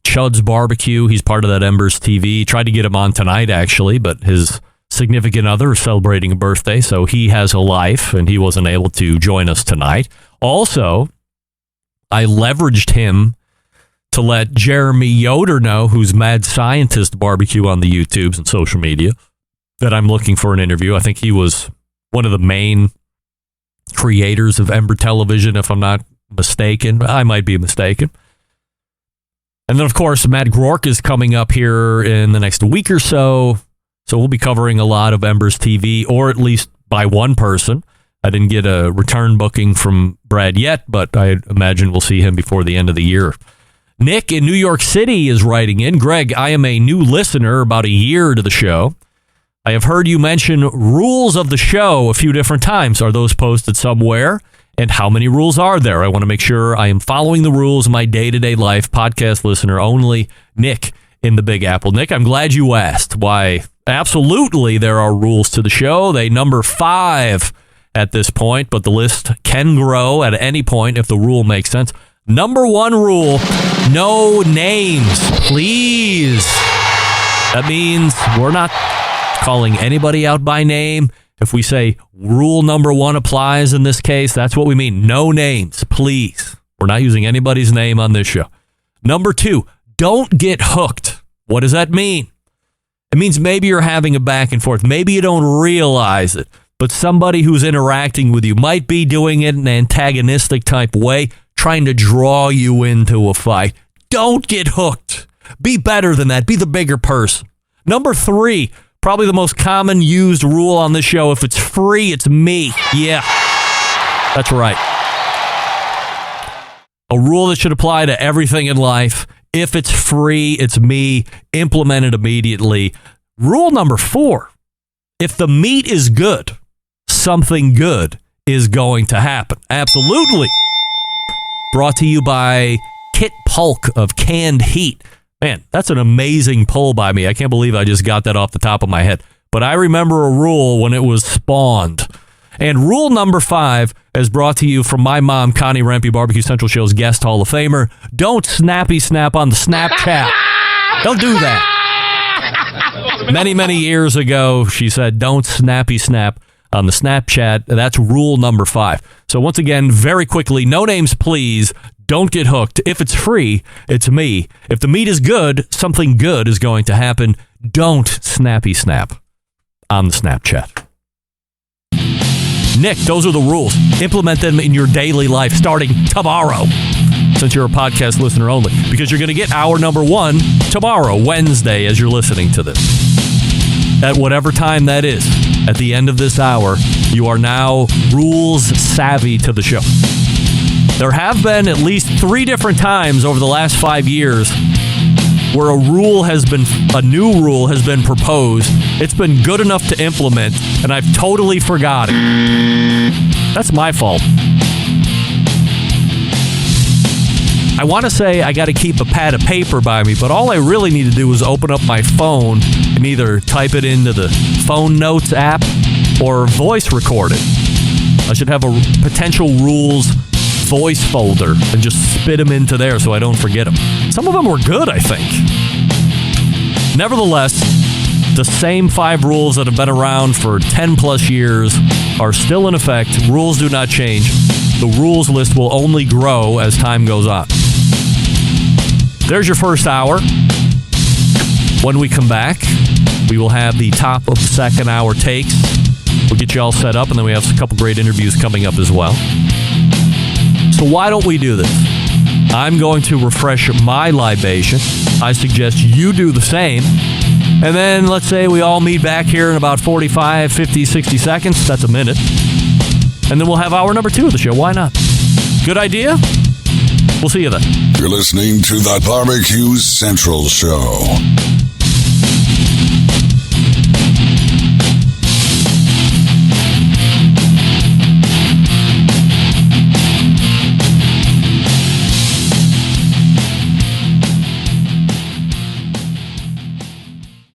Chud's Barbecue. He's part of that Embers TV. Tried to get him on tonight, actually, but his significant other is celebrating a birthday, so he has a life, and he wasn't able to join us tonight. Also, I leveraged him to let Jeremy Yoder know, who's Mad Scientist Barbecue on the YouTubes and social media, that I'm looking for an interview. I think he was one of the main creators of Ember Television, if I'm not mistaken. I might be mistaken. And then, of course, Matt Groark is coming up here in the next week or so. So we'll be covering a lot of Embers TV, or at least by one person. I didn't get a return booking from Brad yet, but I imagine we'll see him before the end of the year. Nick in New York City is writing in. Greg, I am a new listener, about a year to the show. I have heard you mention rules of the show a few different times. Are those posted somewhere? And how many rules are there? I want to make sure I am following the rules of my day-to-day life. Podcast listener only. Nick in the Big Apple. Nick, I'm glad you asked. Why, absolutely there are rules to the show. They number 5 at this point, but the list can grow at any point if the rule makes sense. Number 1 rule, no names, please. That means we're not calling anybody out by name. If we say rule number 1 applies in this case, that's what we mean. No names, please. We're not using anybody's name on this show. Number 2, don't get hooked. What does that mean? It means maybe you're having a back and forth. Maybe you don't realize it, but somebody who's interacting with you might be doing it in an antagonistic type way, trying to draw you into a fight. Don't get hooked. Be better than that. Be the bigger person. Number 3, probably the most common used rule on this show. If it's free, it's me. Yeah, that's right. A rule that should apply to everything in life. If it's free, it's me. Implement it immediately. Rule number 4, if the meat is good, something good is going to happen. Absolutely. Brought to you by Kit Polk of Canned Heat. Man, that's an amazing pull by me. I can't believe I just got that off the top of my head. But I remember a rule when it was spawned. And rule number 5 is brought to you from my mom, Connie Rempe, Barbecue Central Show's guest Hall of Famer. Don't snappy snap on the Snapchat. Don't do that. Many, many years ago, she said, don't snappy snap on the Snapchat. That's rule number 5. So once again, very quickly, no names, please. Don't get hooked. If it's free, it's me. If the meat is good, something good is going to happen. Don't snappy snap on the Snapchat. Nick, those are the rules. Implement them in your daily life starting tomorrow, since you're a podcast listener only, because you're going to get hour number 1 tomorrow, Wednesday, as you're listening to this. At whatever time that is, at the end of this hour, you are now rules savvy to the show. There have been at least 3 different times over the last 5 years where a new rule has been proposed. It's been good enough to implement, and I've totally forgot it. That's my fault. I want to say I got to keep a pad of paper by me, but all I really need to do is open up my phone and either type it into the phone notes app or voice record it. I should have a potential rules voice folder and just spit them into there so I don't forget them. Some of them were good, I think. Nevertheless, the same 5 rules that have been around for 10 plus years are still in effect. Rules do not change. The rules list will only grow as time goes on. There's your first hour. When we come back, we will have the top of the second hour takes. We'll get you all set up, and then we have a couple great interviews coming up as well. So why don't we do this? I'm going to refresh my libation. I suggest you do the same. And then let's say we all meet back here in about 45, 50, 60 seconds. That's a minute. And then we'll have hour number 2 of the show. Why not? Good idea? We'll see you then. You're listening to the Barbecue Central Show.